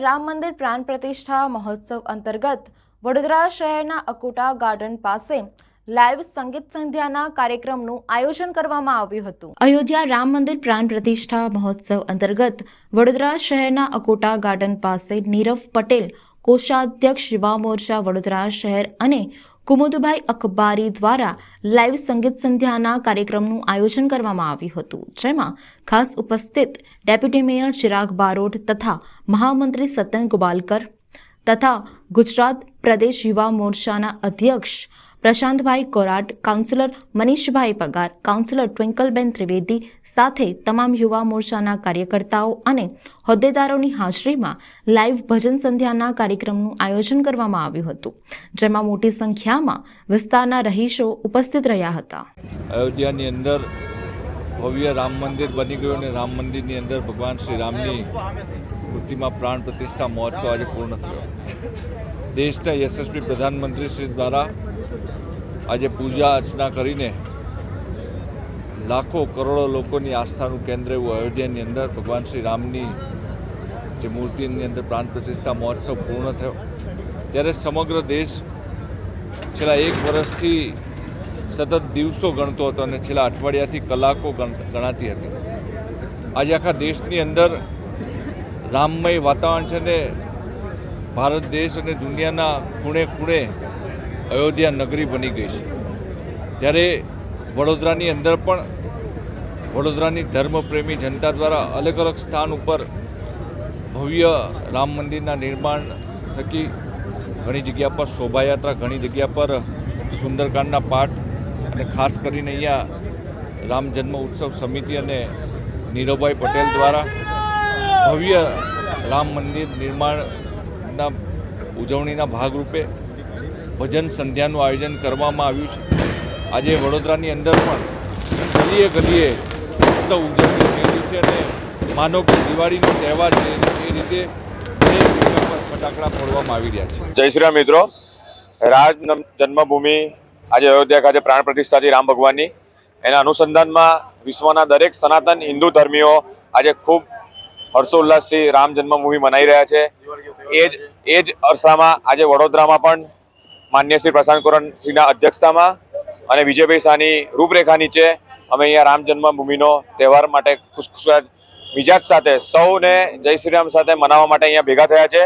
રામ મંદિર પ્રાણ પ્રતિષ્ઠા મહોત્સવ અંતર્ગત વડોદરા શહેરના અકોટા ગાર્ડન પાસે લાઈવ સંગીત સંધ્યાના કાર્યક્રમનું આયોજન કરવામાં આવ્યું હતું। અયોધ્યા રામ મંદિર પ્રાણ પ્રતિષ્ઠા મહોત્સવ અંતર્ગત વડોદરા શહેરના અકોટા ગાર્ડન પાસે નીરવ પટેલ કોષાધ્યક્ષ યુવા મોરચા વડોદરા શહેર અને કુમુદભાઈ અકબારી દ્વારા લાઈવ સંગીત સંધ્યાના કાર્યક્રમનું આયોજન કરવામાં આવ્યું હતું, જેમાં ખાસ ઉપસ્થિત ડેપ્યુટી મેયર ચિરાગ બારોટ તથા મહામંત્રી સતન ગુબાલકર તથા ગુજરાત પ્રદેશ યુવા મોરચાના અધ્યક્ષ પ્રશાંતભાઈ કોરાટ, કાઉન્સિલર મનીષભાઈ પગાર, કાઉન્સિલર ટ્વિંકલબેન ત્રિવેદી સાથે તમામ યુવા મોરચાના કાર્યકર્તાઓ અને હોદ્દેદારોની હાજરીમાં લાઈવ ભજન સંધ્યાના કાર્યક્રમનું આયોજન કરવામાં આવ્યું હતું, જેમાં મોટી સંખ્યામાં વિસ્તારના રહીશો ઉપસ્થિત રહ્યા હતા। અયોધ્યાની અંદર ભવ્ય રામ મંદિર બની ગયું અને રામ મંદિરની અંદર ભગવાન શ્રી રામની મૂર્તિમાં પ્રાણ પ્રતિષ્ઠા મહોત્સવ આજે પૂર્ણ થયો। દેશના યશસ્વી પ્રધાનમંત્રી શ્રી દ્વારા આજે પૂજા અર્ચના કરીને લાખો કરોડો લોકોની આસ્થાનું કેન્દ્ર એવું અયોધ્યાની અંદર ભગવાન શ્રી રામની જે મૂર્તિની અંદર પ્રાણ પ્રતિષ્ઠા મહોત્સવ પૂર્ણ થયો, ત્યારે સમગ્ર દેશ છેલ્લા એક વર્ષથી સતત દિવસો ગણતો હતો અને છેલ્લા અઠવાડિયાથી કલાકો ગણાતી હતી। આજે આખા દેશની અંદર રામમય વાતાવરણ છે ને ભારત દેશ અને દુનિયાના ખૂણે ખૂણે અયોધ્યા નગરી બની ગઈ છે। ત્યારે વડોદરાની અંદર પણ વડોદરાની ધર્મપ્રેમી જનતા દ્વારા અલગ અલગ સ્થાન ઉપર ભવ્ય રામ મંદિરના નિર્માણ થકી ઘણી જગ્યા પર શોભાયાત્રા, ઘણી જગ્યા પર સુંદરકાંડના પાઠ અને ખાસ કરીને અહીંયા રામ જન્મ ઉત્સવ સમિતિ અને નીરવભાઈ પટેલ દ્વારા ભવ્ય રામ મંદિર નિર્માણના ઉજવણીના ભાગરૂપે ભજન સંધ્યાનું આયોજન કરવામાં આવ્યું છે। આજે વડોદરાની અંદર પણ ગલીએ ગલીએ ઉત્સવ ઉજવણી થઈ રહી છે અને માનો કે દિવાળીનો તહેવાર છે એ રીતે દરેક જગ્યા પર ફટાકડા ફોડવામાં આવી રહ્યા છે। જય શ્રી રામ મિત્રો, રામ જન્મભૂમિ આજે અયોધ્યા ખાતે પ્રાણ પ્રતિષ્ઠાથી રામ ભગવાનની એના અનુસંધાનમાં વિશ્વના દરેક સનાતન હિન્દુ ધર્મીઓ આજે ખૂબ હર્ષોલ્લાસથી રામ જન્મભૂમિ મનાઈ રહ્યા છે। એ જ અરસામાં આજે વડોદરામાં પણ માન્ય શ્રી પ્રશાંત કોરાટસિંહના અધ્યક્ષતામાં અને વિજયભાઈ શાહની રૂપરેખા નીચે અમે અહીંયા રામ જન્મભૂમિનો તહેવાર માટે ખુશખુશાલ મિજાજ સાથે સૌને જય શ્રી રામ સાથે મનાવવા માટે અહીંયા ભેગા થયા છે।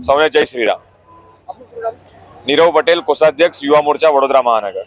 સૌને જય શ્રી રામ। નીરવ પટેલ, કોષાધ્યક્ષ યુવા મોરચા વડોદરા મહાનગર।